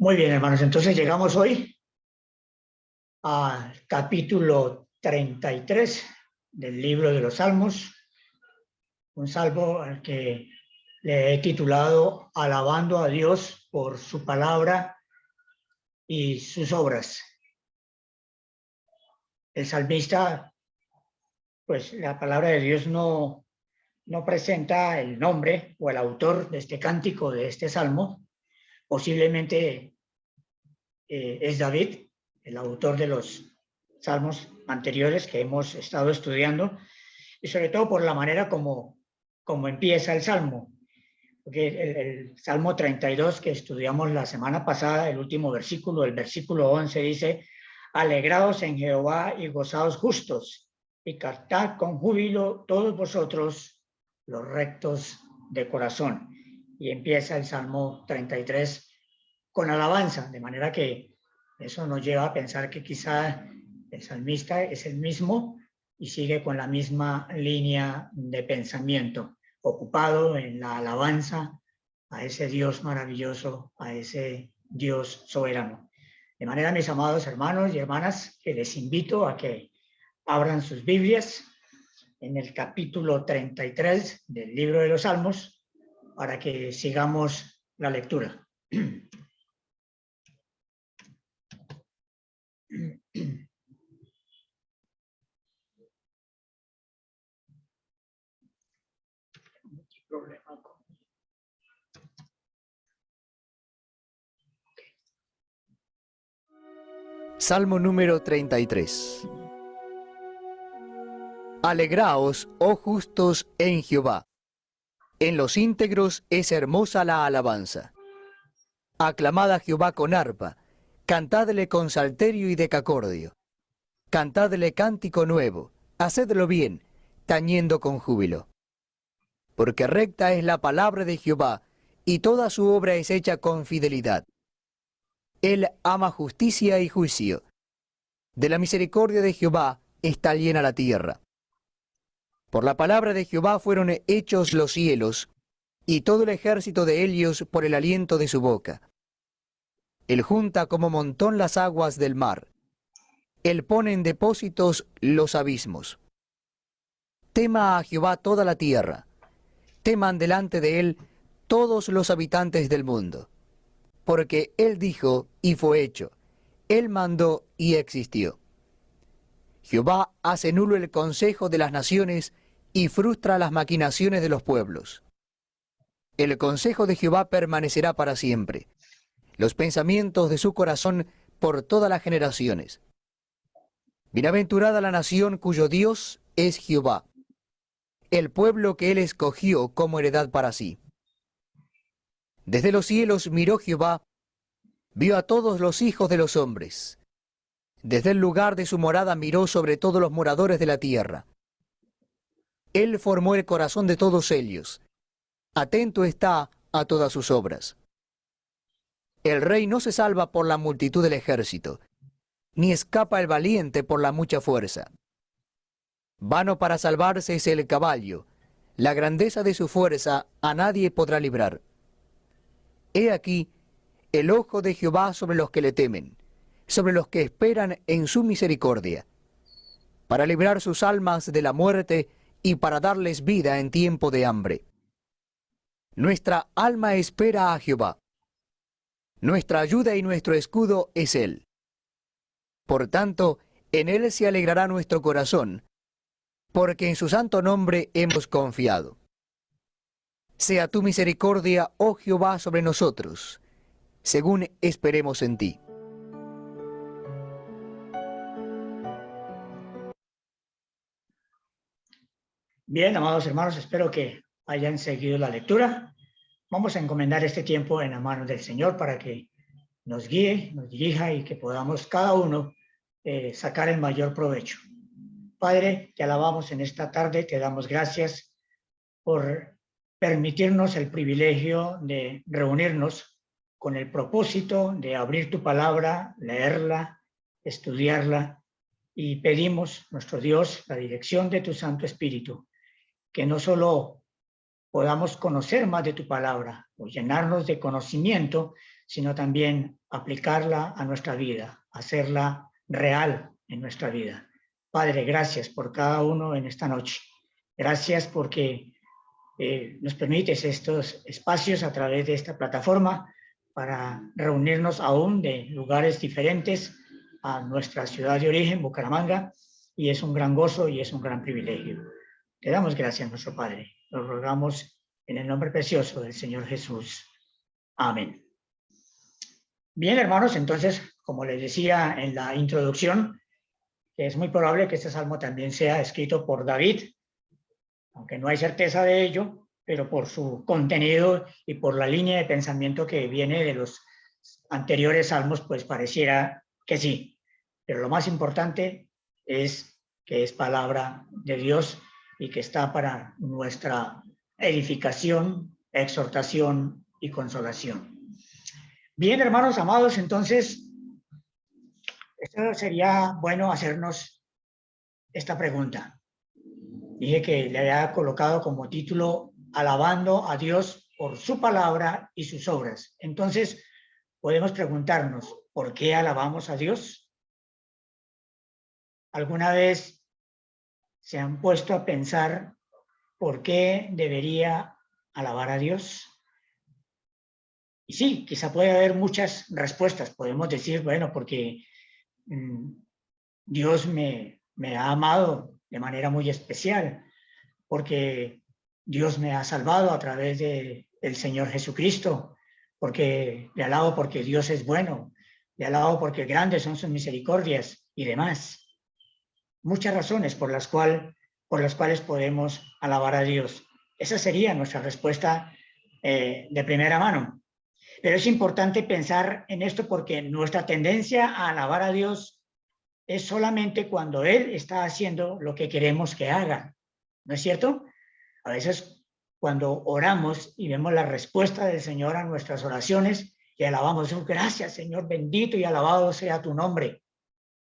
Muy bien, hermanos. Entonces llegamos hoy al capítulo 33 del libro de los Salmos, un salmo al que le he titulado Alabando a Dios por su palabra y sus obras. El salmista, pues la palabra de Dios no presenta el nombre o el autor de este cántico, de este salmo. Posiblemente es David, el autor de los salmos anteriores que hemos estado estudiando, y sobre todo por la manera como empieza el salmo. Porque el Salmo 32 que estudiamos la semana pasada, el último versículo, el versículo 11 dice: alegraos en Jehová y gozaos justos, y cantad con júbilo todos vosotros los rectos de corazón. Y empieza el Salmo 33 con alabanza, de manera que eso nos lleva a pensar que quizá el salmista es el mismo y sigue con la misma línea de pensamiento, ocupado en la alabanza a ese Dios maravilloso, a ese Dios soberano. De manera, mis amados hermanos y hermanas, que les invito a que abran sus Biblias en el capítulo 33 del libro de los Salmos para que sigamos la lectura. Salmo número 33. Alegraos, oh justos, en Jehová. En los íntegros es hermosa la alabanza. Aclamad a Jehová con arpa, cantadle con salterio y decacordio. Cantadle cántico nuevo, hacedlo bien, tañendo con júbilo. Porque recta es la palabra de Jehová, y toda su obra es hecha con fidelidad. Él ama justicia y juicio. De la misericordia de Jehová está llena la tierra. Por la palabra de Jehová fueron hechos los cielos, y todo el ejército de ellos por el aliento de su boca. Él junta como montón las aguas del mar. Él pone en depósitos los abismos. Tema a Jehová toda la tierra. Teman delante de él todos los habitantes del mundo. Porque él dijo y fue hecho. Él mandó y existió. Jehová hace nulo el consejo de las naciones y frustra las maquinaciones de los pueblos. El consejo de Jehová permanecerá para siempre, los pensamientos de su corazón por todas las generaciones. Bienaventurada la nación cuyo Dios es Jehová, el pueblo que él escogió como heredad para sí. Desde los cielos miró Jehová, vio a todos los hijos de los hombres. Desde el lugar de su morada miró sobre todos los moradores de la tierra. Él formó el corazón de todos ellos. Atento está a todas sus obras. El rey no se salva por la multitud del ejército, ni escapa el valiente por la mucha fuerza. Vano para salvarse es el caballo, la grandeza de su fuerza a nadie podrá librar. He aquí el ojo de Jehová sobre los que le temen, sobre los que esperan en su misericordia, para librar sus almas de la muerte y para darles vida en tiempo de hambre. Nuestra alma espera a Jehová. Nuestra ayuda y nuestro escudo es Él. Por tanto, en Él se alegrará nuestro corazón, porque en su santo nombre hemos confiado. Sea tu misericordia, oh Jehová, sobre nosotros, según esperemos en ti. Bien, amados hermanos, espero que hayan seguido la lectura. Vamos a encomendar este tiempo en la mano del Señor para que nos guíe, nos dirija y que podamos cada uno sacar el mayor provecho. Padre, te alabamos en esta tarde, te damos gracias por permitirnos el privilegio de reunirnos con el propósito de abrir tu palabra, leerla, estudiarla, y pedimos, nuestro Dios, la dirección de tu Santo Espíritu, que no solo podamos conocer más de tu palabra, o llenarnos de conocimiento, sino también aplicarla a nuestra vida, hacerla real en nuestra vida. Padre, gracias por cada uno en esta noche. Gracias porque nos permites estos espacios a través de esta plataforma para reunirnos aún de lugares diferentes a nuestra ciudad de origen, Bucaramanga, y es un gran gozo y es un gran privilegio. Te damos gracias, nuestro Padre. Lo rogamos en el nombre precioso del Señor Jesús. Amén. Bien, hermanos, entonces, como les decía en la introducción, es muy probable que este salmo también sea escrito por David, aunque no hay certeza de ello, pero por su contenido y por la línea de pensamiento que viene de los anteriores salmos, pues pareciera que sí. Pero lo más importante es que es palabra de Dios y que está para nuestra edificación, exhortación y consolación. Bien, hermanos amados, entonces, esto sería bueno hacernos esta pregunta. Dije que le había colocado como título Alabando a Dios por su palabra y sus obras. Entonces, podemos preguntarnos, ¿por qué alabamos a Dios? ¿Alguna vez se han puesto a pensar por qué debería alabar a Dios? Y sí, quizá puede haber muchas respuestas. Podemos decir, bueno, porque Dios me ha amado de manera muy especial, porque Dios me ha salvado a través del Señor Jesucristo, porque le alabo porque Dios es bueno, le alabo porque grandes son sus misericordias y demás. Muchas razones por las cuales podemos alabar a Dios. Esa sería nuestra respuesta de primera mano. Pero es importante pensar en esto porque nuestra tendencia a alabar a Dios es solamente cuando Él está haciendo lo que queremos que haga. ¿No es cierto? A veces cuando oramos y vemos la respuesta del Señor a nuestras oraciones y alabamos, gracias Señor, bendito y alabado sea tu nombre.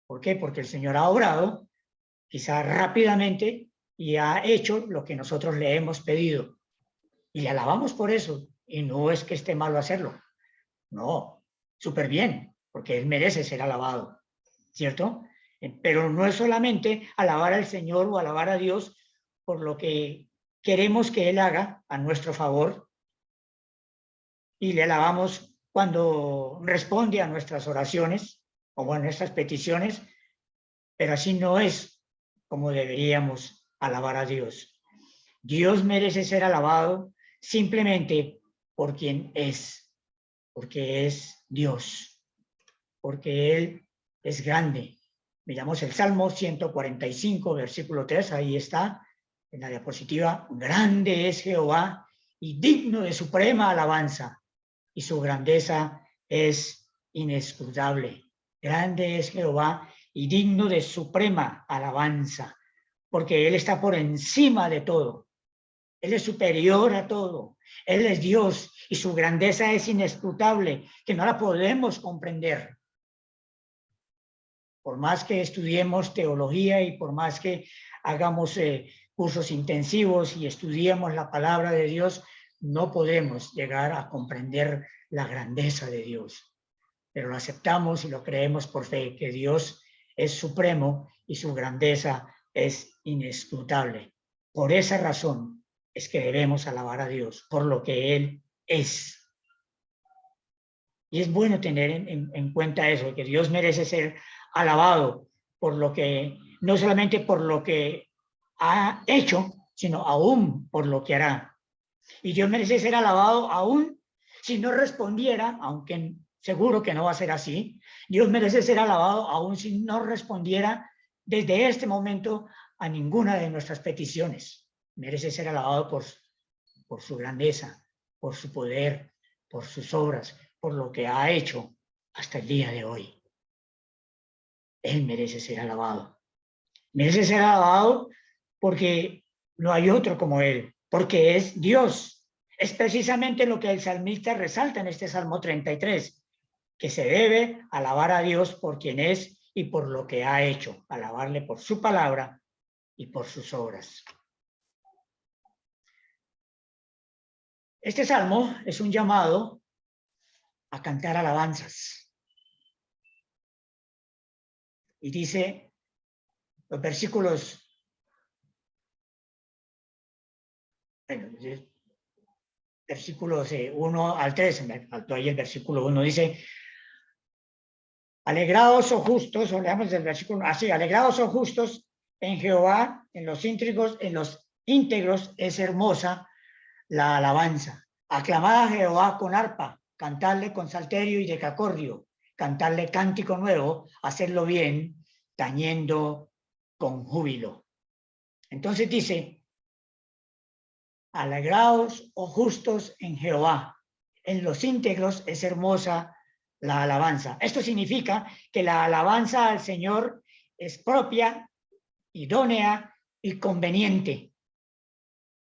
¿Por qué? Porque el Señor ha obrado quizá rápidamente y ha hecho lo que nosotros le hemos pedido. Y le alabamos por eso. Y no es que esté malo hacerlo. No, súper bien, porque Él merece ser alabado, ¿cierto? Pero no es solamente alabar al Señor o alabar a Dios por lo que queremos que Él haga a nuestro favor, y le alabamos cuando responde a nuestras oraciones o a nuestras peticiones, pero así no es como deberíamos alabar a Dios. Dios merece ser alabado simplemente por quien es, porque es Dios, porque Él es grande. Miramos el Salmo 145, versículo 3, ahí está, en la diapositiva. Grande es Jehová y digno de suprema alabanza, y su grandeza es inescrutable. Grande es Jehová y digno de suprema alabanza, porque Él está por encima de todo. Él es superior a todo. Él es Dios y su grandeza es inescrutable, que no la podemos comprender. Por más que estudiemos teología y por más que hagamos cursos intensivos y estudiemos la palabra de Dios, no podemos llegar a comprender la grandeza de Dios. Pero lo aceptamos y lo creemos por fe, que Dios es supremo y su grandeza es inescrutable. Por esa razón es que debemos alabar a Dios, por lo que Él es. Y es bueno tener en cuenta eso, que Dios merece ser alabado por lo que, no solamente por lo que ha hecho, sino aún por lo que hará. Y Dios merece ser alabado aún si no respondiera, aunque seguro que no va a ser así. Dios merece ser alabado aún si no respondiera desde este momento a ninguna de nuestras peticiones. Merece ser alabado por su grandeza, por su poder, por sus obras, por lo que ha hecho hasta el día de hoy. Él merece ser alabado. Merece ser alabado porque no hay otro como Él, porque es Dios. Es precisamente lo que el salmista resalta en este Salmo 33, que se debe alabar a Dios por quien es y por lo que ha hecho, alabarle por su palabra y por sus obras. Este salmo es un llamado a cantar alabanzas. Y dice los versículos 1 al 3, me faltó ahí el versículo 1, dice: alegraos, oh justos, o leamos del versículo así: alegraos, oh justos, en Jehová, en los íntegros es hermosa la alabanza. Aclamad a Jehová con arpa, cantadle con salterio y decacordio, cantadle cántico nuevo, hacerlo bien, tañendo con júbilo. Entonces dice: alegraos, oh justos, en Jehová, en los íntegros es hermosa la alabanza. Esto significa que la alabanza al Señor es propia, idónea y conveniente.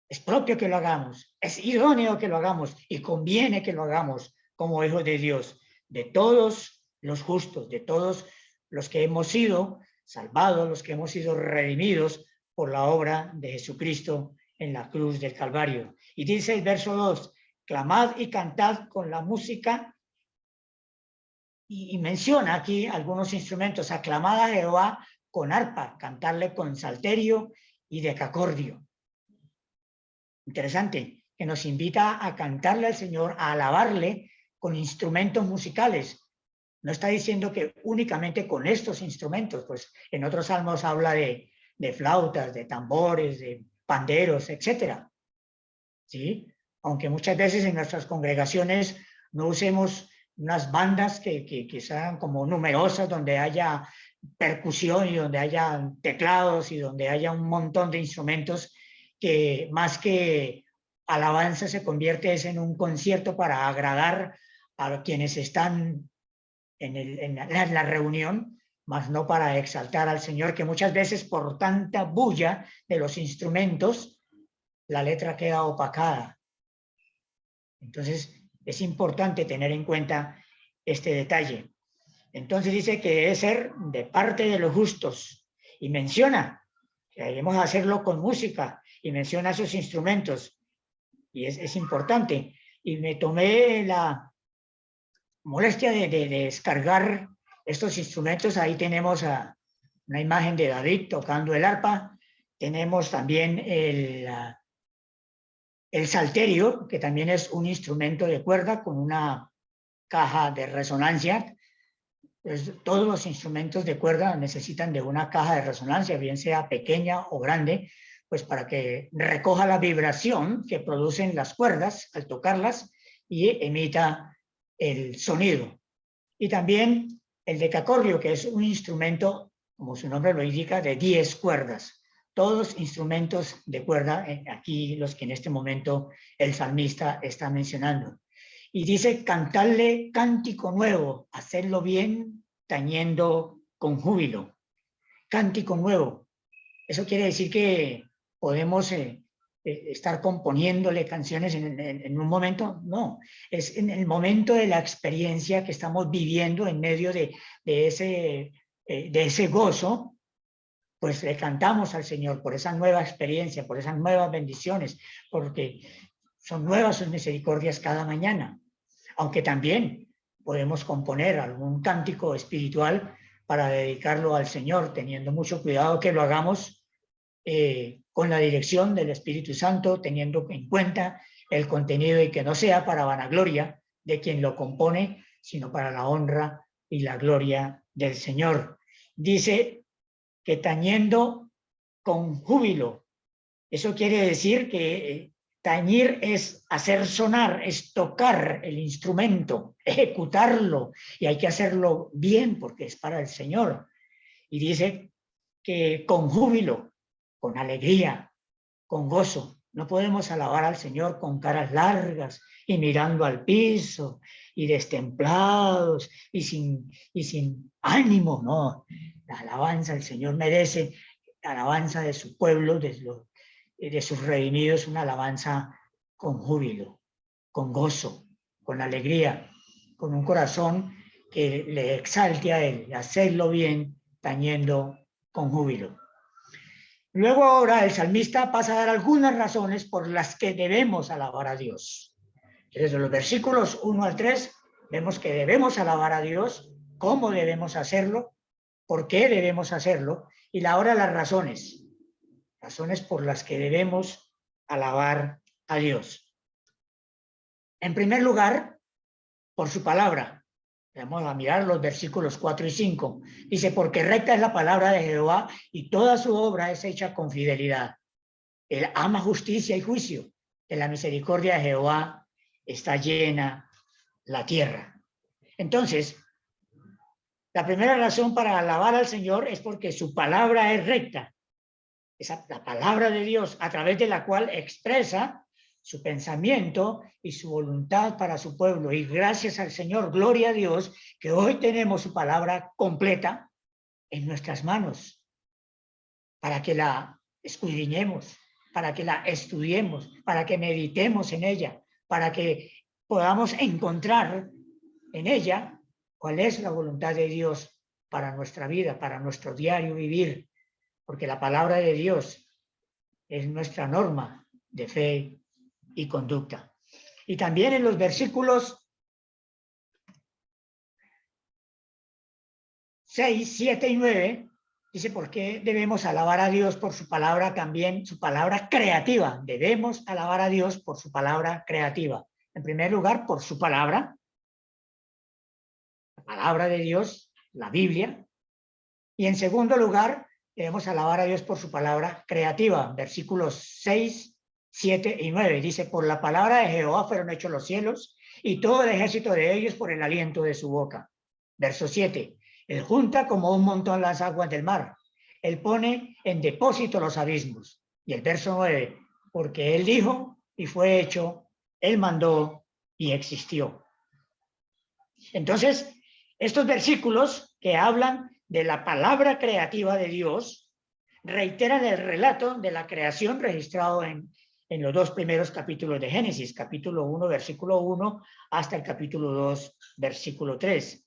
Es propio que lo hagamos, es idóneo que lo hagamos y conviene que lo hagamos como hijos de Dios, de todos los justos, de todos los que hemos sido salvados, los que hemos sido redimidos por la obra de Jesucristo en la cruz del Calvario. Y dice el verso 2, clamad y cantad con la música, y menciona aquí algunos instrumentos: aclamad a Jehová con arpa, cantarle con salterio y decacordio. Interesante, que nos invita a cantarle al Señor, a alabarle con instrumentos musicales. No está diciendo que únicamente con estos instrumentos, pues en otros salmos habla de flautas, de tambores, de panderos, etcétera. ¿Sí? Aunque muchas veces en nuestras congregaciones no usemos unas bandas que sean como numerosas, donde haya percusión y donde haya teclados y donde haya un montón de instrumentos, que más que alabanza se convierte en un concierto para agradar a quienes están en la reunión, más no para exaltar al Señor, que muchas veces por tanta bulla de los instrumentos, la letra queda opacada. Entonces, es importante tener en cuenta este detalle. Entonces dice que debe ser de parte de los justos, y menciona que debemos hacerlo con música, y menciona esos instrumentos, y es importante. Y me tomé la molestia de descargar estos instrumentos. Ahí tenemos una imagen de David tocando el arpa, tenemos también el salterio, que también es un instrumento de cuerda con una caja de resonancia. Pues todos los instrumentos de cuerda necesitan de una caja de resonancia, bien sea pequeña o grande, pues para que recoja la vibración que producen las cuerdas al tocarlas y emita el sonido. Y también el decacordio, que es un instrumento, como su nombre lo indica, de 10 cuerdas. Todos instrumentos de cuerda, aquí los que en este momento el salmista está mencionando. Y dice: cantarle cántico nuevo, hacerlo bien, tañendo con júbilo. Cántico nuevo. Eso quiere decir que podemos estar componiéndole canciones en un momento. No, es en el momento de la experiencia que estamos viviendo, en medio de ese gozo, pues le cantamos al Señor por esa nueva experiencia, por esas nuevas bendiciones, porque son nuevas sus misericordias cada mañana. Aunque también podemos componer algún cántico espiritual para dedicarlo al Señor, teniendo mucho cuidado que lo hagamos con la dirección del Espíritu Santo, teniendo en cuenta el contenido, y que no sea para vanagloria de quien lo compone, sino para la honra y la gloria del Señor. Dice que tañendo con júbilo. Eso quiere decir que tañir es hacer sonar, es tocar el instrumento, ejecutarlo, y hay que hacerlo bien porque es para el Señor. Y dice que con júbilo, con alegría, con gozo. No podemos alabar al Señor con caras largas y mirando al piso y destemplados y sin ánimo, no. La alabanza al Señor merece, la alabanza de su pueblo, de sus redimidos, una alabanza con júbilo, con gozo, con alegría, con un corazón que le exalte a Él, hacerlo bien, tañendo con júbilo. Luego ahora el salmista pasa a dar algunas razones por las que debemos alabar a Dios. Desde los versículos 1 al 3 vemos que debemos alabar a Dios, cómo debemos hacerlo, por qué debemos hacerlo, y ahora las razones por las que debemos alabar a Dios. En primer lugar, por su palabra. Vamos a mirar los versículos 4 y 5. Dice, porque recta es la palabra de Jehová y toda su obra es hecha con fidelidad. Él ama justicia y juicio. De la misericordia de Jehová está llena la tierra. Entonces, la primera razón para alabar al Señor es porque su palabra es recta. La palabra de Dios a través de la cual expresa su pensamiento y su voluntad para su pueblo. Y gracias al Señor, gloria a Dios, que hoy tenemos su palabra completa en nuestras manos para que la escudriñemos, para que la estudiemos, para que meditemos en ella, para que podamos encontrar en ella cuál es la voluntad de Dios para nuestra vida, para nuestro diario vivir, porque la palabra de Dios es nuestra norma de fe y conducta. Y también en los versículos 6, 7 y 9, dice, ¿por qué debemos alabar a Dios por su palabra también, su palabra creativa? Debemos alabar a Dios por su palabra creativa. En primer lugar, por su palabra, la palabra de Dios, la Biblia. Y en segundo lugar, debemos alabar a Dios por su palabra creativa. Versículos 6, 7 y 9. Dice, por la palabra de Jehová fueron hechos los cielos y todo el ejército de ellos por el aliento de su boca. Verso 7. Él junta como un montón las aguas del mar. Él pone en depósito los abismos. Y el verso 9. Porque él dijo y fue hecho, él mandó y existió. Entonces, estos versículos que hablan de la palabra creativa de Dios reiteran el relato de la creación registrado en los dos primeros capítulos de Génesis, capítulo 1, versículo 1, hasta el capítulo 2, versículo 3,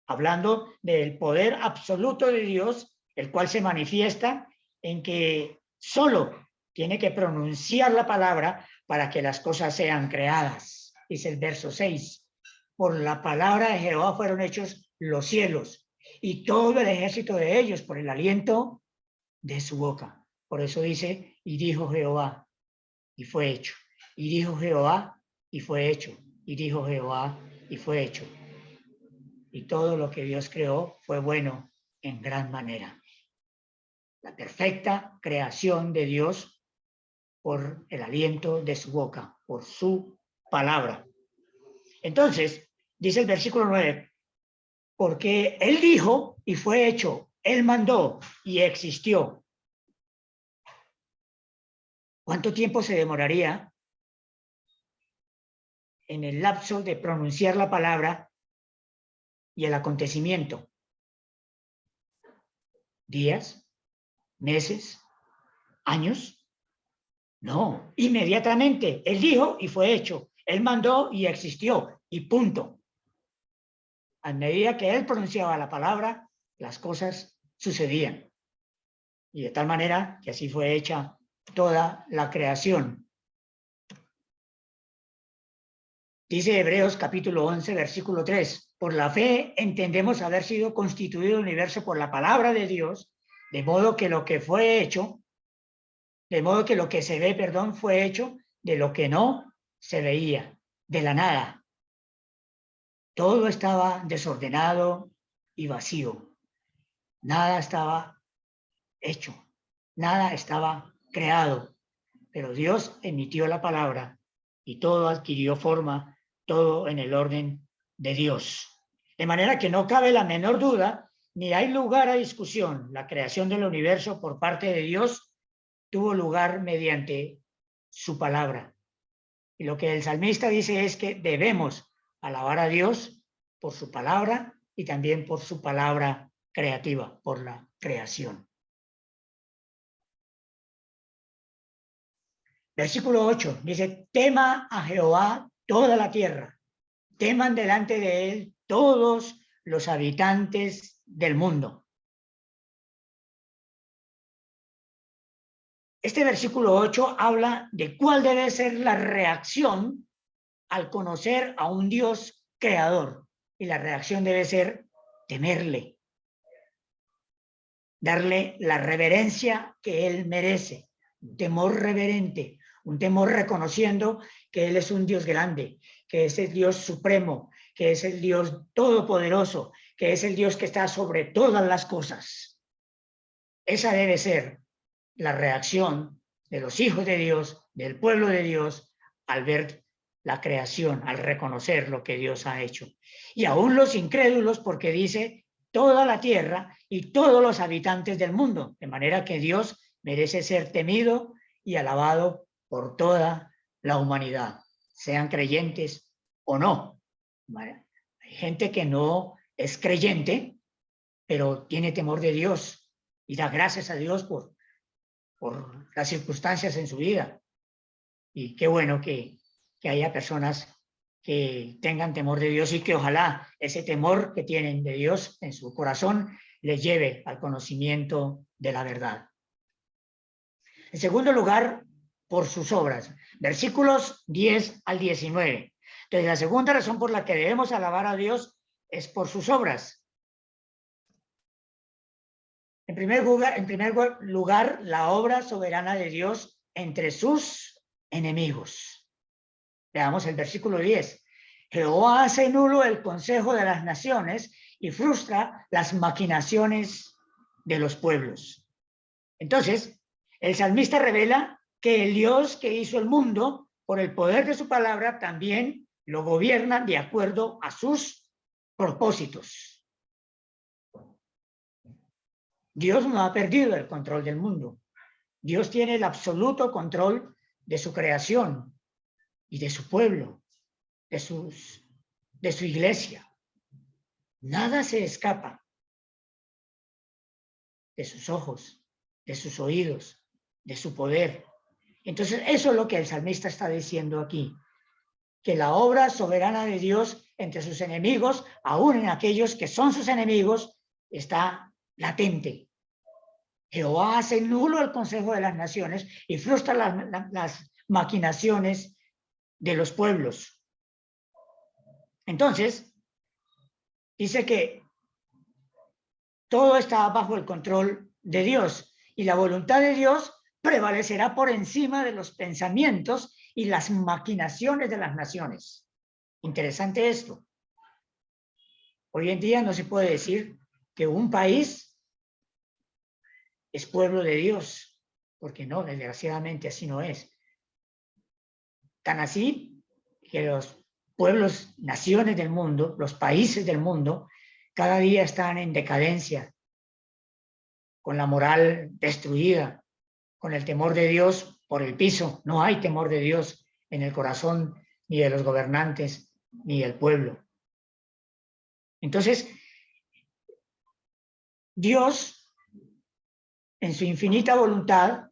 hablando del poder absoluto de Dios, el cual se manifiesta en que solo tiene que pronunciar la palabra para que las cosas sean creadas. Dice el verso 6. Por la palabra de Jehová fueron hechos los cielos y todo el ejército de ellos por el aliento de su boca. Por eso dice, y dijo Jehová, y fue hecho. Y dijo Jehová, y fue hecho. Y dijo Jehová, y fue hecho. Y todo lo que Dios creó fue bueno en gran manera. La perfecta creación de Dios por el aliento de su boca, por su palabra. Entonces, dice el versículo 9, porque él dijo y fue hecho, él mandó y existió. ¿Cuánto tiempo se demoraría en el lapso de pronunciar la palabra y el acontecimiento? ¿Días? ¿Meses? ¿Años? No, inmediatamente. Él dijo y fue hecho. Él mandó y existió. Y punto. A medida que él pronunciaba la palabra, las cosas sucedían. Y de tal manera que así fue hecha toda la creación. Dice Hebreos capítulo 11, versículo 3. Por la fe entendemos haber sido constituido el universo por la palabra de Dios, de modo que lo que fue hecho, de modo que lo que se ve, fue hecho de lo que no se veía, de la nada. Todo estaba desordenado y vacío. Nada estaba hecho, nada estaba creado, pero Dios emitió la palabra y todo adquirió forma, todo en el orden de Dios. De manera que no cabe la menor duda, ni hay lugar a discusión. La creación del universo por parte de Dios tuvo lugar mediante su palabra. Y lo que el salmista dice es que debemos alabar a Dios por su palabra y también por su palabra creativa, por la creación. Versículo 8 dice, tema a Jehová toda la tierra, teman delante de él todos los habitantes del mundo. Este versículo 8 habla de cuál debe ser la reacción al conocer a un Dios creador, y la reacción debe ser temerle, darle la reverencia que él merece, un temor reverente, un temor reconociendo que él es un Dios grande, que es el Dios supremo, que es el Dios todopoderoso, que es el Dios que está sobre todas las cosas. Esa debe ser la reacción de los hijos de Dios, del pueblo de Dios, al ver la creación, al reconocer lo que Dios ha hecho. Y aún los incrédulos, porque dice toda la tierra y todos los habitantes del mundo, de manera que Dios merece ser temido y alabado por toda la humanidad, sean creyentes o no. Hay gente que no es creyente, pero tiene temor de Dios y da gracias a Dios por las circunstancias en su vida. Y qué bueno que haya personas que tengan temor de Dios y que ojalá ese temor que tienen de Dios en su corazón les lleve al conocimiento de la verdad. En segundo lugar, por sus obras. Versículos 10 al 19. Entonces, la segunda razón por la que debemos alabar a Dios es por sus obras. En primer lugar, la obra soberana de Dios entre sus enemigos. Veamos el versículo 10. Jehová hace nulo el consejo de las naciones y frustra las maquinaciones de los pueblos. Entonces, el salmista revela que el Dios que hizo el mundo, por el poder de su palabra, también lo gobierna de acuerdo a sus propósitos. Dios no ha perdido el control del mundo. Dios tiene el absoluto control de su creación y de su pueblo, de su iglesia. Nada se escapa de sus ojos, de sus oídos, de su poder. Entonces, eso es lo que el salmista está diciendo aquí, que la obra soberana de Dios entre sus enemigos, aún en aquellos que son sus enemigos, está latente. Jehová hace nulo el consejo de las naciones y frustra las maquinaciones de los pueblos. Entonces, dice que todo está bajo el control de Dios y la voluntad de Dios prevalecerá por encima de los pensamientos y las maquinaciones de las naciones. Interesante esto. Hoy en día no se puede decir que un país es pueblo de Dios, porque no, desgraciadamente así no es. Tan así que los pueblos, naciones del mundo, los países del mundo, cada día están en decadencia, con la moral destruida, con el temor de Dios por el piso. No hay temor de Dios en el corazón ni de los gobernantes ni del pueblo. Entonces, Dios, en su infinita voluntad,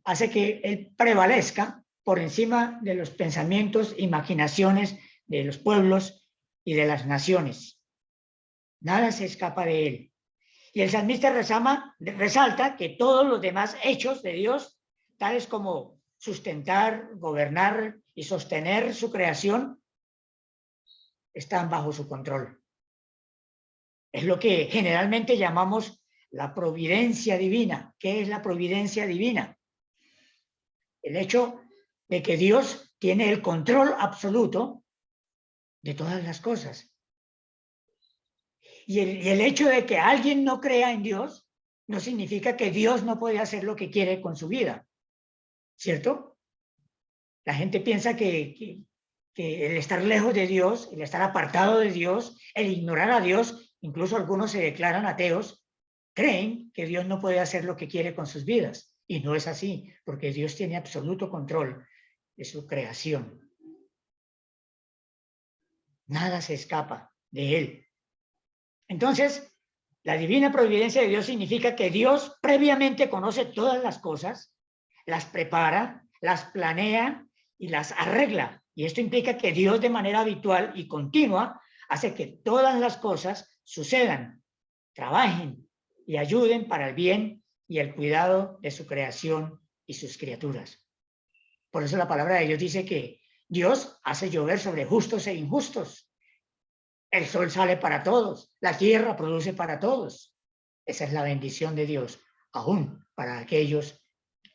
hace que Él prevalezca por encima de los pensamientos y maquinaciones de los pueblos y de las naciones. Nada se escapa de Él. Y el salmista resalta que todos los demás hechos de Dios, tales como sustentar, gobernar y sostener su creación, están bajo su control. Es lo que generalmente llamamos la providencia divina. ¿Qué es la providencia divina? El hecho de que Dios tiene el control absoluto de todas las cosas. Y el hecho de que alguien no crea en Dios no significa que Dios no puede hacer lo que quiere con su vida, ¿cierto? La gente piensa que el estar lejos de Dios, el estar apartado de Dios, el ignorar a Dios, incluso algunos se declaran ateos, creen que Dios no puede hacer lo que quiere con sus vidas. Y no es así, porque Dios tiene absoluto control de su creación. Nada se escapa de Él. Entonces, la divina providencia de Dios significa que Dios previamente conoce todas las cosas, las prepara, las planea y las arregla. Y esto implica que Dios de manera habitual y continua hace que todas las cosas sucedan, trabajen y ayuden para el bien y el cuidado de su creación y sus criaturas. Por eso la palabra de Dios dice que Dios hace llover sobre justos e injustos. El sol sale para todos, la tierra produce para todos. Esa es la bendición de Dios, aún para aquellos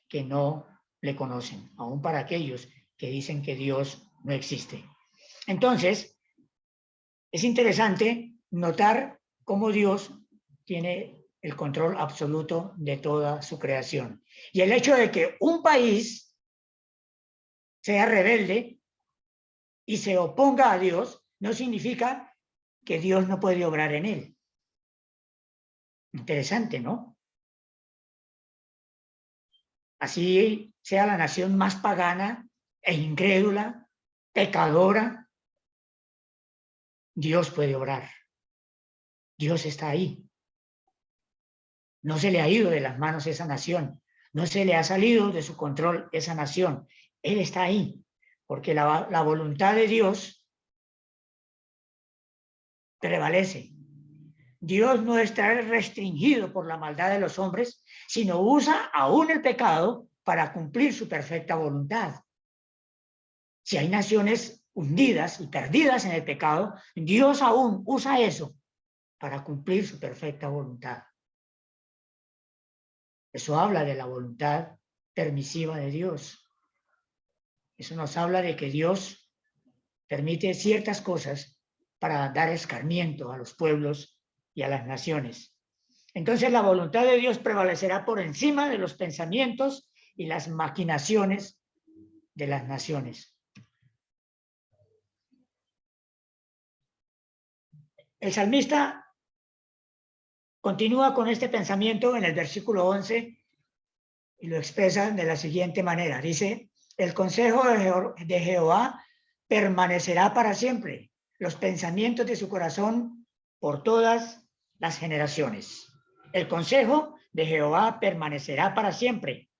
que no le conocen, aún para aquellos que dicen que Dios no existe. Entonces, es interesante notar cómo Dios tiene el control absoluto de toda su creación. Y el hecho de que un país sea rebelde y se oponga a Dios no significa que Dios no puede obrar en él. Interesante, ¿no? Así sea la nación más pagana e incrédula, pecadora, Dios puede obrar. Dios está ahí. No se le ha ido de las manos esa nación. No se le ha salido de su control esa nación. Él está ahí. Porque la voluntad de Dios prevalece. Dios no está restringido por la maldad de los hombres, sino usa aún el pecado para cumplir su perfecta voluntad. Si hay naciones hundidas y perdidas en el pecado, Dios aún usa eso para cumplir su perfecta voluntad. Eso habla de la voluntad permisiva de Dios. Eso nos habla de que Dios permite ciertas cosas para dar escarmiento a los pueblos y a las naciones. Entonces la voluntad de Dios prevalecerá por encima de los pensamientos y las maquinaciones de las naciones. El salmista continúa con este pensamiento en el versículo 11 y lo expresa de la siguiente manera. Dice, el consejo de Jehová permanecerá para siempre, los pensamientos de su corazón por todas las generaciones. El consejo de Jehová permanecerá para siempre.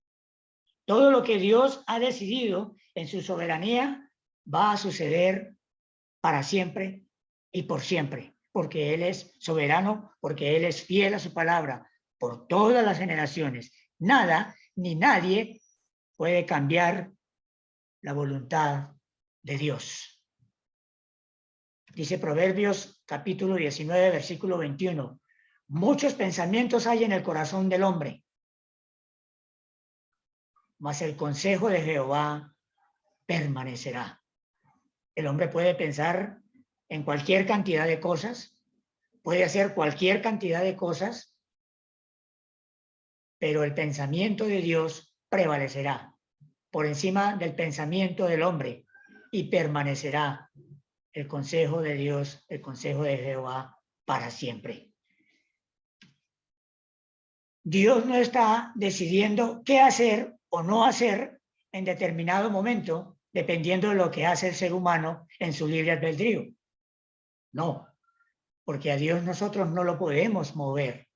Todo lo que Dios ha decidido en su soberanía va a suceder para siempre y por siempre, porque Él es soberano, porque Él es fiel a su palabra por todas las generaciones. Nada ni nadie puede cambiar la voluntad de Dios. Dice Proverbios capítulo 19, versículo 21. Muchos pensamientos hay en el corazón del hombre, mas el consejo de Jehová permanecerá. El hombre puede pensar en cualquier cantidad de cosas, puede hacer cualquier cantidad de cosas, pero el pensamiento de Dios prevalecerá por encima del pensamiento del hombre y permanecerá el consejo de Dios, el consejo de Jehová para siempre. Dios no está decidiendo qué hacer o no hacer en determinado momento, dependiendo de lo que hace el ser humano en su libre albedrío. No, porque a Dios nosotros no lo podemos mover.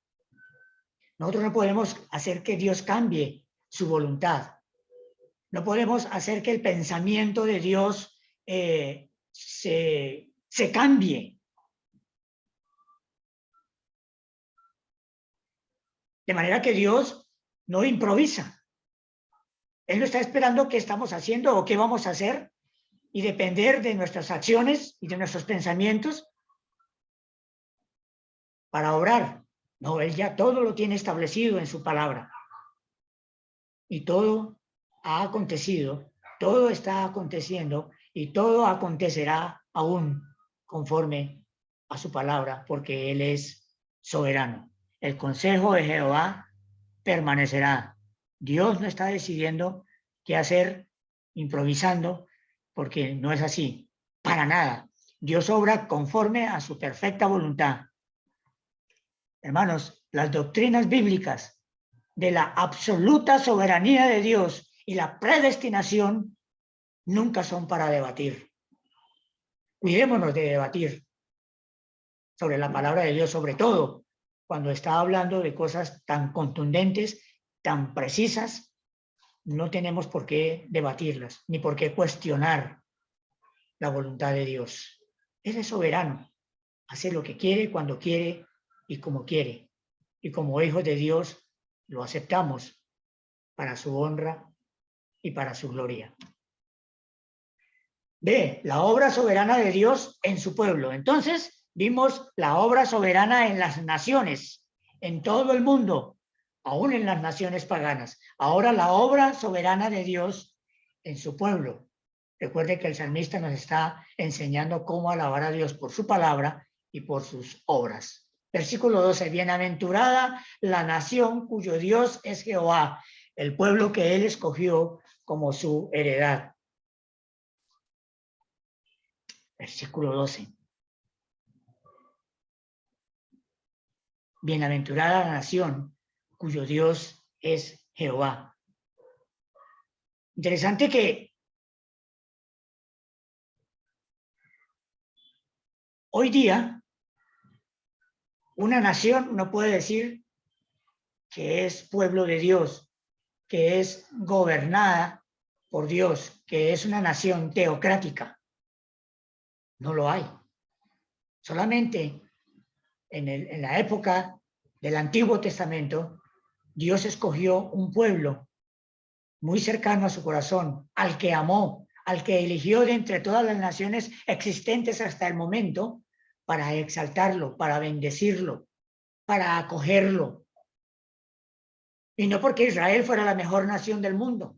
Nosotros no podemos hacer que Dios cambie su voluntad. No podemos hacer que el pensamiento de Dios se cambie. De manera que Dios no improvisa. Él no está esperando qué estamos haciendo o qué vamos a hacer y depender de nuestras acciones y de nuestros pensamientos para obrar. No, Él ya todo lo tiene establecido en su palabra. Y todo ha acontecido, todo está aconteciendo y todo acontecerá aún conforme a su palabra, porque Él es soberano. El consejo de Jehová permanecerá. Dios no está decidiendo qué hacer improvisando, porque no es así, para nada. Dios obra conforme a su perfecta voluntad. Hermanos, las doctrinas bíblicas de la absoluta soberanía de Dios y la predestinación nunca son para debatir. Cuidémonos de debatir sobre la palabra de Dios, sobre todo cuando está hablando de cosas tan contundentes, tan precisas. No tenemos por qué debatirlas, ni por qué cuestionar la voluntad de Dios. Él es soberano, hace lo que quiere, cuando quiere y como quiere. Y como hijos de Dios lo aceptamos para su honra y para su gloria. B, la obra soberana de Dios en su pueblo. Entonces, vimos la obra soberana en las naciones, en todo el mundo, aún en las naciones paganas. Ahora la obra soberana de Dios en su pueblo. Recuerde que el salmista nos está enseñando cómo alabar a Dios por su palabra y por sus obras. Versículo 12, bienaventurada la nación cuyo Dios es Jehová, el pueblo que él escogió como su heredad. Versículo 12. Bienaventurada la nación cuyo Dios es Jehová. Interesante que hoy día una nación no puede decir que es pueblo de Dios, que es gobernada por Dios, que es una nación teocrática. No lo hay. Solamente en la época del Antiguo Testamento, Dios escogió un pueblo muy cercano a su corazón, al que amó, al que eligió de entre todas las naciones existentes hasta el momento, para exaltarlo, para bendecirlo, para acogerlo. Y no porque Israel fuera la mejor nación del mundo,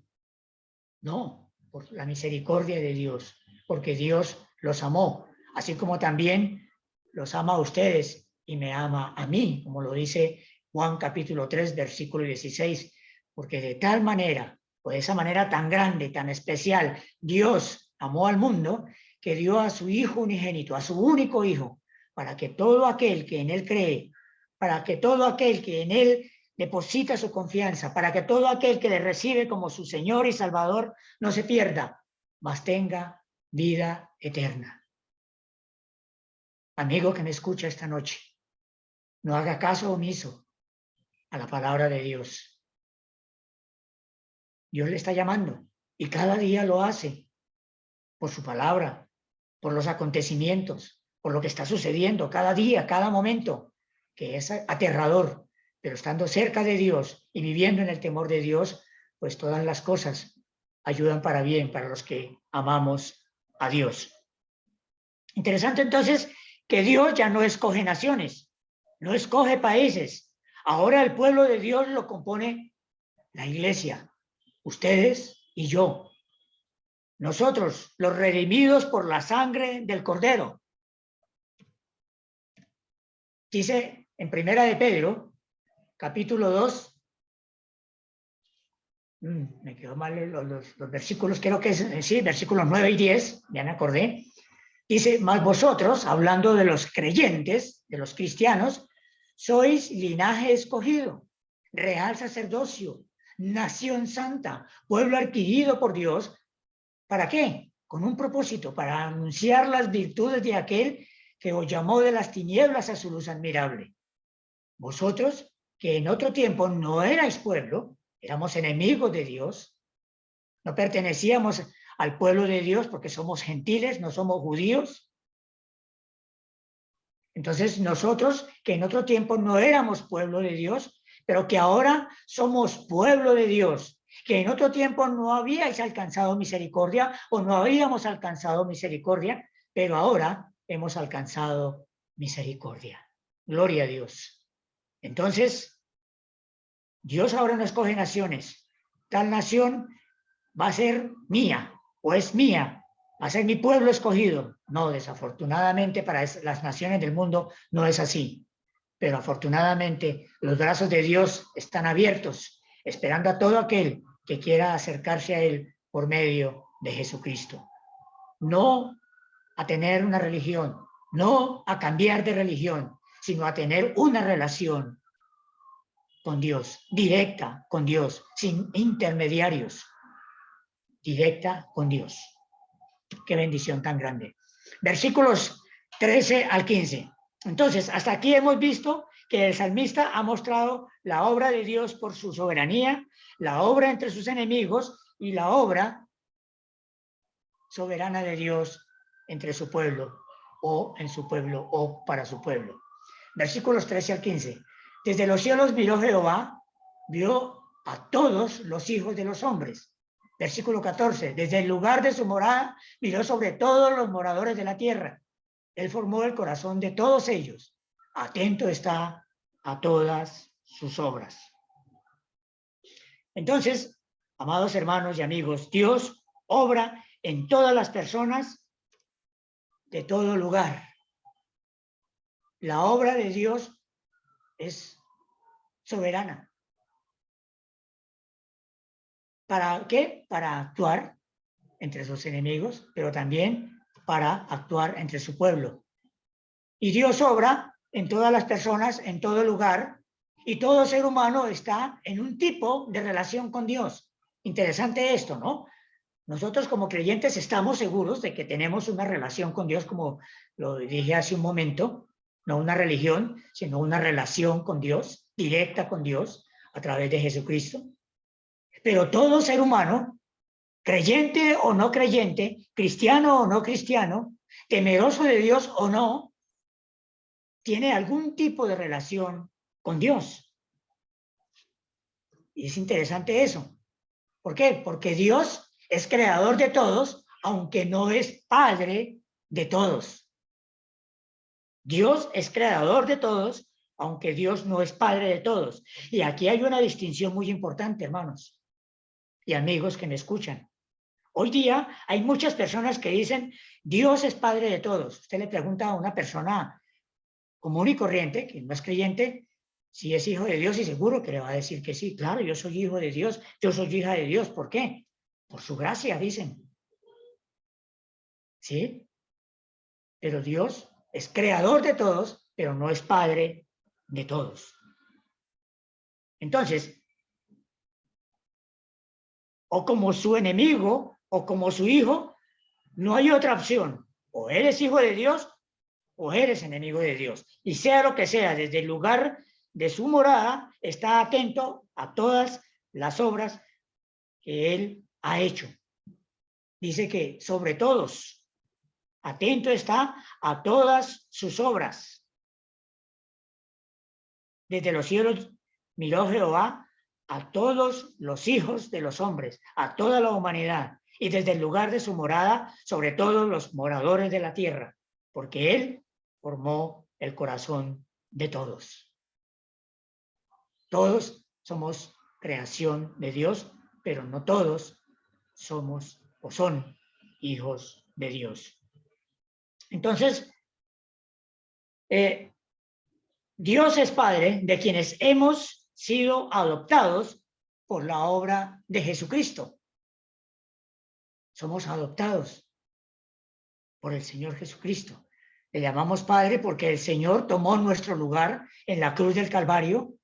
no, por la misericordia de Dios, porque Dios los amó, así como también los ama a ustedes y me ama a mí, como lo dice Juan capítulo 3, versículo 16, porque de tal manera, o de esa manera tan grande, tan especial, Dios amó al mundo, que dio a su Hijo unigénito, a su único Hijo, para que todo aquel que en Él cree, para que todo aquel que en Él deposita su confianza, para que todo aquel que le recibe como su Señor y Salvador no se pierda, mas tenga vida eterna. Amigo que me escucha esta noche, no haga caso omiso a la palabra de Dios. Dios le está llamando y cada día lo hace por su palabra, por los acontecimientos, por lo que está sucediendo cada día, cada momento, que es aterrador, pero estando cerca de Dios y viviendo en el temor de Dios, pues todas las cosas ayudan para bien para los que amamos a Dios. Interesante entonces que Dios ya no escoge naciones, no escoge países. Ahora el pueblo de Dios lo compone la iglesia, ustedes y yo. Nosotros, los redimidos por la sangre del Cordero. Dice en Primera de Pedro, capítulo 2, me quedó mal los versículos, creo que es, sí, versículos 9 y 10, ya me acordé. Dice, mas vosotros, hablando de los creyentes, de los cristianos, sois linaje escogido, real sacerdocio, nación santa, pueblo adquirido por Dios. ¿Para qué? Con un propósito, para anunciar las virtudes de aquel que os llamó de las tinieblas a su luz admirable. Vosotros, que en otro tiempo no erais pueblo, éramos enemigos de Dios, no pertenecíamos al pueblo de Dios porque somos gentiles, no somos judíos. Entonces nosotros, que en otro tiempo no éramos pueblo de Dios, pero que ahora somos pueblo de Dios, que en otro tiempo no habíais alcanzado misericordia o no habíamos alcanzado misericordia, pero ahora hemos alcanzado misericordia. Gloria a Dios. Entonces, Dios ahora no escoge naciones. Tal nación va a ser mía o es mía, va a ser mi pueblo escogido. No, desafortunadamente para las naciones del mundo no es así. Pero afortunadamente los brazos de Dios están abiertos, esperando a todo aquel que quiera acercarse a Él por medio de Jesucristo. No a tener una religión, no a cambiar de religión, sino a tener una relación con Dios, directa con Dios, sin intermediarios, directa con Dios. Qué bendición tan grande. Versículos 13 al 15. Entonces, hasta aquí hemos visto que el salmista ha mostrado la obra de Dios por su soberanía, la obra entre sus enemigos y la obra soberana de Dios entre su pueblo, o en su pueblo, o para su pueblo. Versículos 13 al 15. Desde los cielos miró Jehová, vio a todos los hijos de los hombres, Versículo 14. Desde el lugar de su morada miró sobre todos los moradores de la tierra. Él formó el corazón de todos ellos. Atento está a todas sus obras. Entonces, amados hermanos y amigos, Dios obra en todas las personas de todo lugar. La obra de Dios es soberana. ¿Para qué? Para actuar entre sus enemigos, pero también para actuar entre su pueblo. Y Dios obra en todas las personas, en todo lugar, y todo ser humano está en un tipo de relación con Dios. Interesante esto, ¿no? Nosotros como creyentes estamos seguros de que tenemos una relación con Dios, como lo dije hace un momento, no una religión, sino una relación con Dios, directa con Dios, a través de Jesucristo. Pero todo ser humano, creyente o no creyente, cristiano o no cristiano, temeroso de Dios o no, tiene algún tipo de relación con Dios. Y es interesante eso. ¿Por qué? Porque Dios es creador de todos, aunque no es padre de todos. Dios es creador de todos, aunque Dios no es padre de todos. Y aquí hay una distinción muy importante, hermanos y amigos que me escuchan. Hoy día hay muchas personas que dicen, Dios es padre de todos. Usted le pregunta a una persona común y corriente, que no es creyente, si es hijo de Dios, y seguro que le va a decir que sí. Claro, yo soy hijo de Dios, yo soy hija de Dios. ¿Por qué? Por su gracia, dicen. ¿Sí? Pero Dios es creador de todos, pero no es padre de todos. Entonces, o como su enemigo, o como su hijo, no hay otra opción. O eres hijo de Dios, o eres enemigo de Dios. Y sea lo que sea, desde el lugar de su morada, está atento a todas las obras que Él ha hecho. Dice que sobre todos, atento está a todas sus obras. Desde los cielos miró Jehová a todos los hijos de los hombres, a toda la humanidad, y desde el lugar de su morada, sobre todos los moradores de la tierra, porque Él formó el corazón de todos. Todos somos creación de Dios, pero no todos somos o son hijos de Dios. Entonces, Dios es Padre de quienes hemos sido adoptados por la obra de Jesucristo. Somos adoptados por el Señor Jesucristo. Le llamamos Padre porque el Señor tomó nuestro lugar en la cruz del Calvario,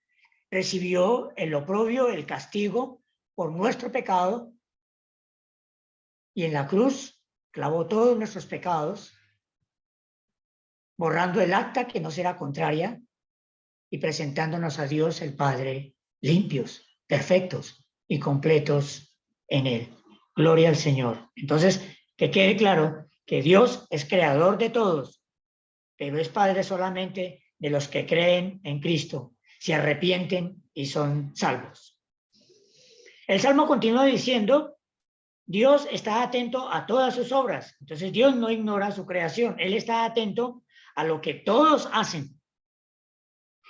recibió el oprobio, el castigo por nuestro pecado, y en la cruz clavó todos nuestros pecados, borrando el acta que nos era contraria y presentándonos a Dios el Padre limpios, perfectos y completos en Él. Gloria al Señor. Entonces, que quede claro que Dios es creador de todos, pero es Padre solamente de los que creen en Cristo, se arrepienten y son salvos. El Salmo continúa diciendo, Dios está atento a todas sus obras. Entonces Dios no ignora su creación, Él está atento a lo que todos hacen.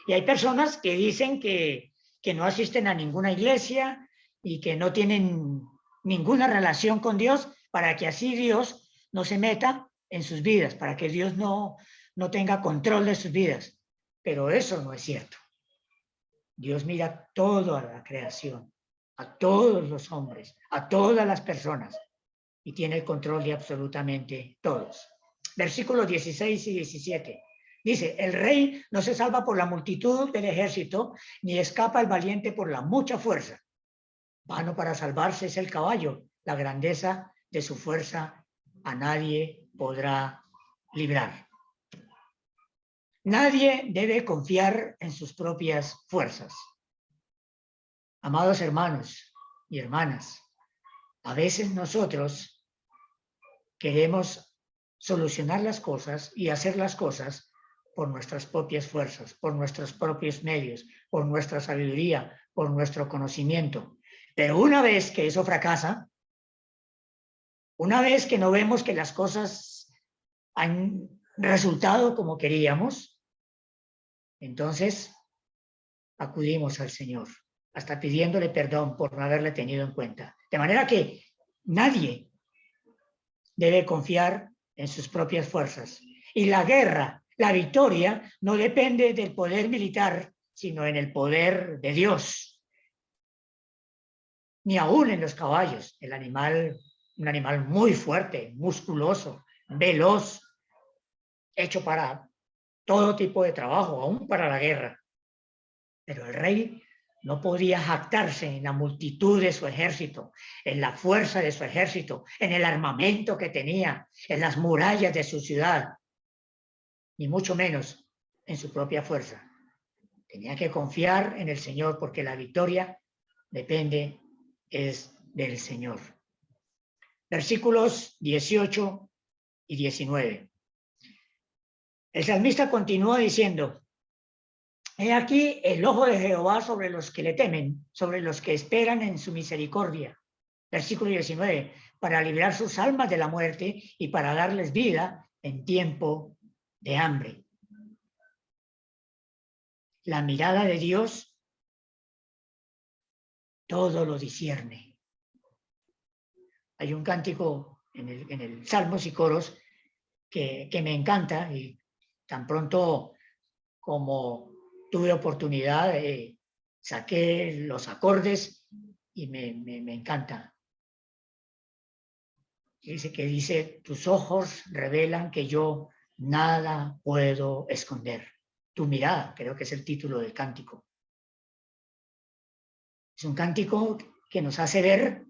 Y hay personas que dicen que no asisten a ninguna iglesia y que no tienen ninguna relación con Dios, para que así Dios no se meta en sus vidas, para que Dios no tenga control de sus vidas. Pero eso no es cierto. Dios mira toda la creación, a todos los hombres, a todas las personas, y tiene el control de absolutamente todos. Versículos 16 y 17. Dice, el rey no se salva por la multitud del ejército, ni escapa el valiente por la mucha fuerza. Vano para salvarse es el caballo, la grandeza de su fuerza a nadie podrá librar. Nadie debe confiar en sus propias fuerzas. Amados hermanos y hermanas, a veces nosotros queremos solucionar las cosas y hacer las cosas por nuestras propias fuerzas, por nuestros propios medios, por nuestra sabiduría, por nuestro conocimiento. Pero una vez que eso fracasa, Una vez que no vemos que las cosas han resultado como queríamos, entonces acudimos al Señor, hasta pidiéndole perdón por no haberle tenido en cuenta. De manera que nadie debe confiar en sus propias fuerzas. Y la guerra, la victoria, no depende del poder militar, sino en el poder de Dios. Ni aún en los caballos, el animal, un animal muy fuerte, musculoso, veloz, hecho para todo tipo de trabajo, aún para la guerra. Pero el rey no podía jactarse en la multitud de su ejército, en la fuerza de su ejército, en el armamento que tenía, en las murallas de su ciudad, ni mucho menos en su propia fuerza. Tenía que confiar en el Señor porque la victoria depende es del Señor. Versículos 18 y 19. El salmista continúa diciendo: he aquí el ojo de Jehová sobre los que le temen, sobre los que esperan en su misericordia. Versículo 19, para librar sus almas de la muerte y para darles vida en tiempo de hambre. La mirada de Dios todo lo discierne. Hay un cántico en el Salmos y Coros que me encanta, y tan pronto como tuve oportunidad, saqué los acordes y me encanta. Dice, tus ojos revelan que yo nada puedo esconder. Tu mirada, creo que es el título del cántico. Es un cántico que nos hace ver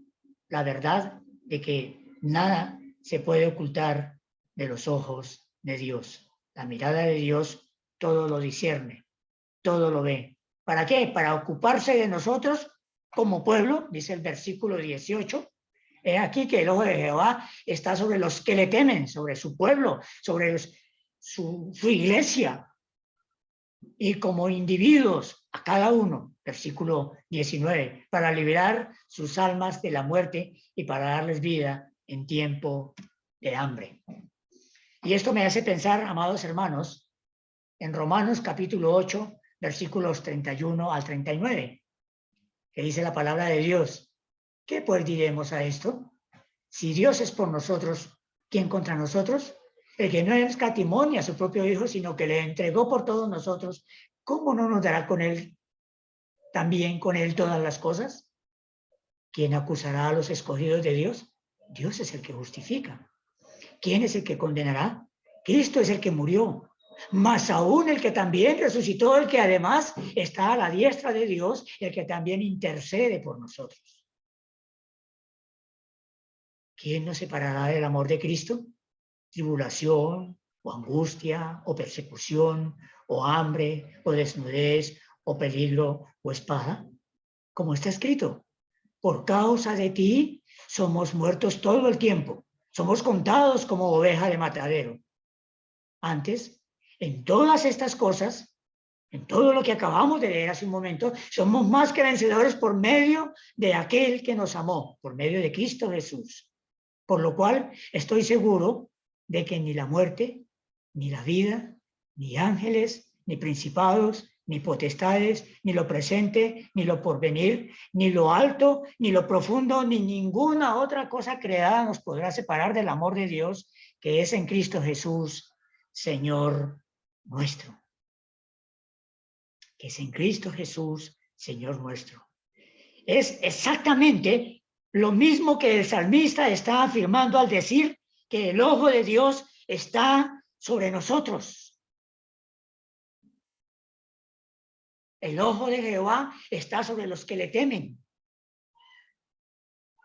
la verdad de que nada se puede ocultar de los ojos de Dios. La mirada de Dios todo lo discierne, todo lo ve. ¿Para qué? Para ocuparse de nosotros como pueblo, dice el versículo 18. He aquí que el ojo de Jehová está sobre los que le temen, sobre su pueblo, sobre su iglesia. Y como individuos, a cada uno, versículo 19, para liberar sus almas de la muerte y para darles vida en tiempo de hambre. Y esto me hace pensar, amados hermanos, en Romanos capítulo 8, versículos 31 al 39, que dice la palabra de Dios. ¿Qué pues diremos a esto? Si Dios es por nosotros, ¿quién contra nosotros? El que no escatimó ni a su propio Hijo, sino que le entregó por todos nosotros, ¿cómo no nos dará con él también con él todas las cosas? ¿Quién acusará a los escogidos de Dios? Dios es el que justifica. ¿Quién es el que condenará? Cristo es el que murió, más aún el que también resucitó, el que además está a la diestra de Dios, el que también intercede por nosotros. ¿Quién nos separará del amor de Cristo? Tribulación, o angustia, o persecución, o hambre, o desnudez, o peligro, o espada. Como está escrito, por causa de ti somos muertos todo el tiempo, somos contados como oveja de matadero. Antes, en todas estas cosas, en todo lo que acabamos de leer hace un momento, somos más que vencedores por medio de aquel que nos amó, por medio de Cristo Jesús. Por lo cual estoy seguro de que ni la muerte, ni la vida, ni ángeles, ni principados, ni potestades, ni lo presente, ni lo porvenir, ni lo alto, ni lo profundo, ni ninguna otra cosa creada nos podrá separar del amor de Dios que es en Cristo Jesús, Señor nuestro. Que es en Cristo Jesús, Señor nuestro. Es exactamente lo mismo que el salmista está afirmando al decir que el ojo de Dios está sobre nosotros. El ojo de Jehová está sobre los que le temen.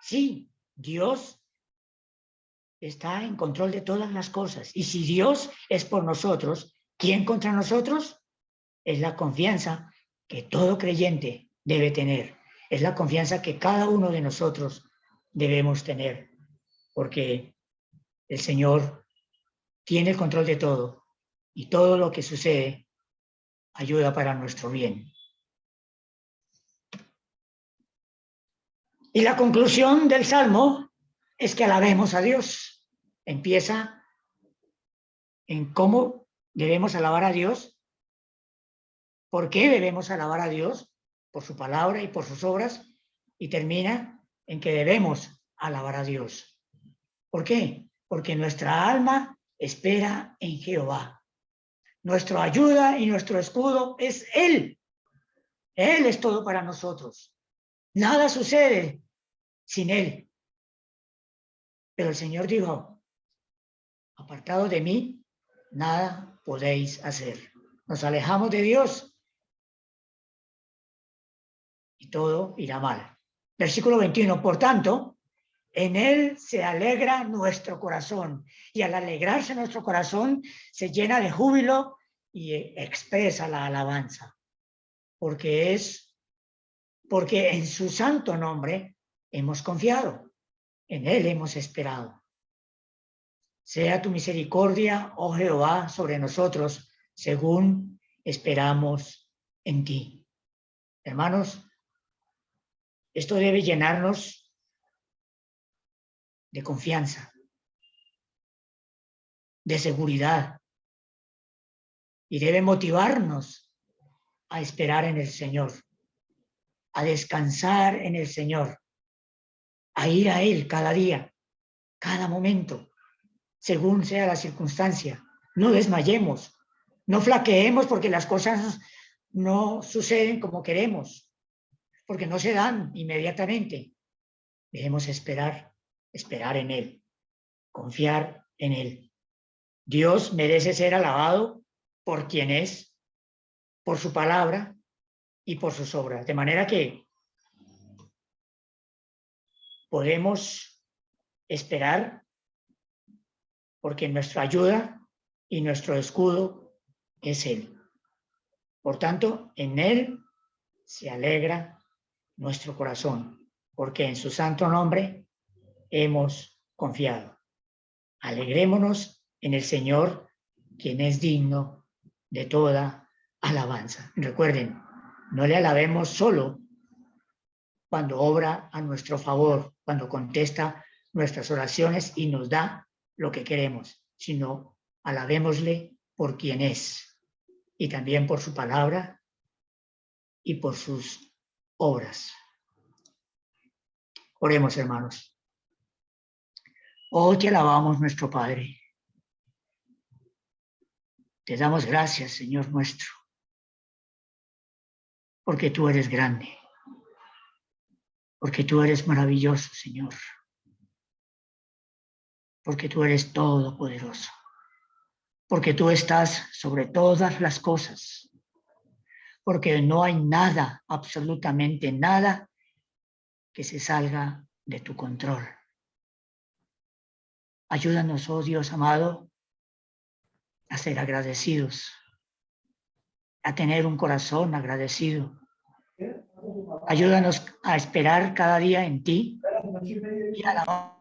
Sí, Dios está en control de todas las cosas. Y si Dios es por nosotros, ¿quién contra nosotros? Es la confianza que todo creyente debe tener. Es la confianza que cada uno de nosotros debemos tener, porque el Señor tiene el control de todo y todo lo que sucede ayuda para nuestro bien. Y la conclusión del Salmo es que alabemos a Dios. Empieza en cómo debemos alabar a Dios, por qué debemos alabar a Dios, por su palabra y por sus obras, y termina en que debemos alabar a Dios. ¿Por qué? Porque nuestra alma espera en Jehová. Nuestra ayuda y nuestro escudo es Él. Él es todo para nosotros. Nada sucede sin Él. Pero el Señor dijo, apartado de mí, nada podéis hacer. Nos alejamos de Dios y todo irá mal. Versículo 21, por tanto, en Él se alegra nuestro corazón, y al alegrarse nuestro corazón se llena de júbilo y expresa la alabanza, porque en su santo nombre hemos confiado, en Él hemos esperado. Sea tu misericordia, oh Jehová, sobre nosotros, según esperamos en ti. Hermanos, esto debe llenarnos de confianza, de seguridad, y debe motivarnos a esperar en el Señor, a descansar en el Señor, a ir a Él cada día, cada momento, según sea la circunstancia. No desmayemos, no flaqueemos porque las cosas no suceden como queremos, porque no se dan inmediatamente. Debemos esperar en Él, confiar en Él. Dios merece ser alabado por quien es, por su palabra y por sus obras. De manera que podemos esperar porque nuestra ayuda y nuestro escudo es Él. Por tanto, en Él se alegra nuestro corazón, porque en su santo nombre hemos confiado. Alegrémonos en el Señor, quien es digno de toda alabanza. Recuerden, no le alabemos solo cuando obra a nuestro favor, cuando contesta nuestras oraciones y nos da lo que queremos, sino alabémosle por quien es y también por su palabra y por sus obras. Oremos, hermanos. Oh, te alabamos, nuestro Padre. Te damos gracias, Señor nuestro, porque tú eres grande, porque tú eres maravilloso, Señor, porque tú eres todopoderoso, porque tú estás sobre todas las cosas, porque no hay nada, absolutamente nada, que se salga de tu control. Ayúdanos, oh Dios amado, a ser agradecidos, a tener un corazón agradecido. Ayúdanos a esperar cada día en ti y a alabar.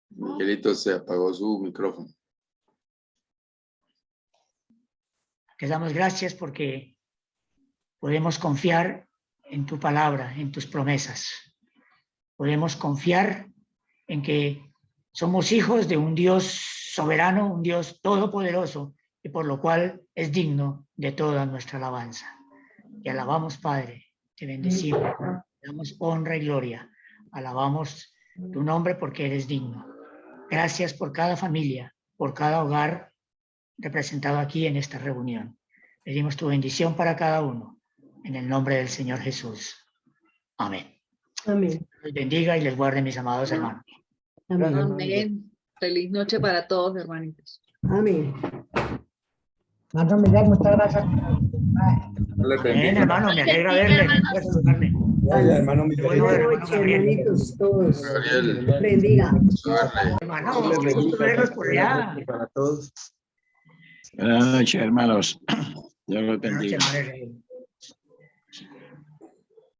Miguelito, se apagó su micrófono. Te damos gracias porque podemos confiar en tu palabra, en tus promesas. Podemos confiar en que somos hijos de un Dios soberano, un Dios todopoderoso, y por lo cual es digno de toda nuestra alabanza. Te alabamos, Padre, te bendecimos, te damos honra y gloria. Alabamos tu nombre porque eres digno. Gracias por cada familia, por cada hogar representado aquí en esta reunión. Pedimos tu bendición para cada uno, en el nombre del Señor Jesús. Amén. Amén. Les bendiga y les guarde, mis amados hermanos. Amén. Amén. Feliz noche para todos, hermanitos. Amén. Hermano Miguel, muchas gracias. Les Bien, bendiga. hermano, me alegra verle. Gracias por saludarme. Hermano Miguel. Bueno, Buenas hermano noches, Gabriel. hermanitos, todos. Gabriel, Bendiga. suerte. Hermano, qué gusto verlos por allá. Para todos. Buenas noches, hermanos. Dios los Buenas noches, bendiga. hermano Israel.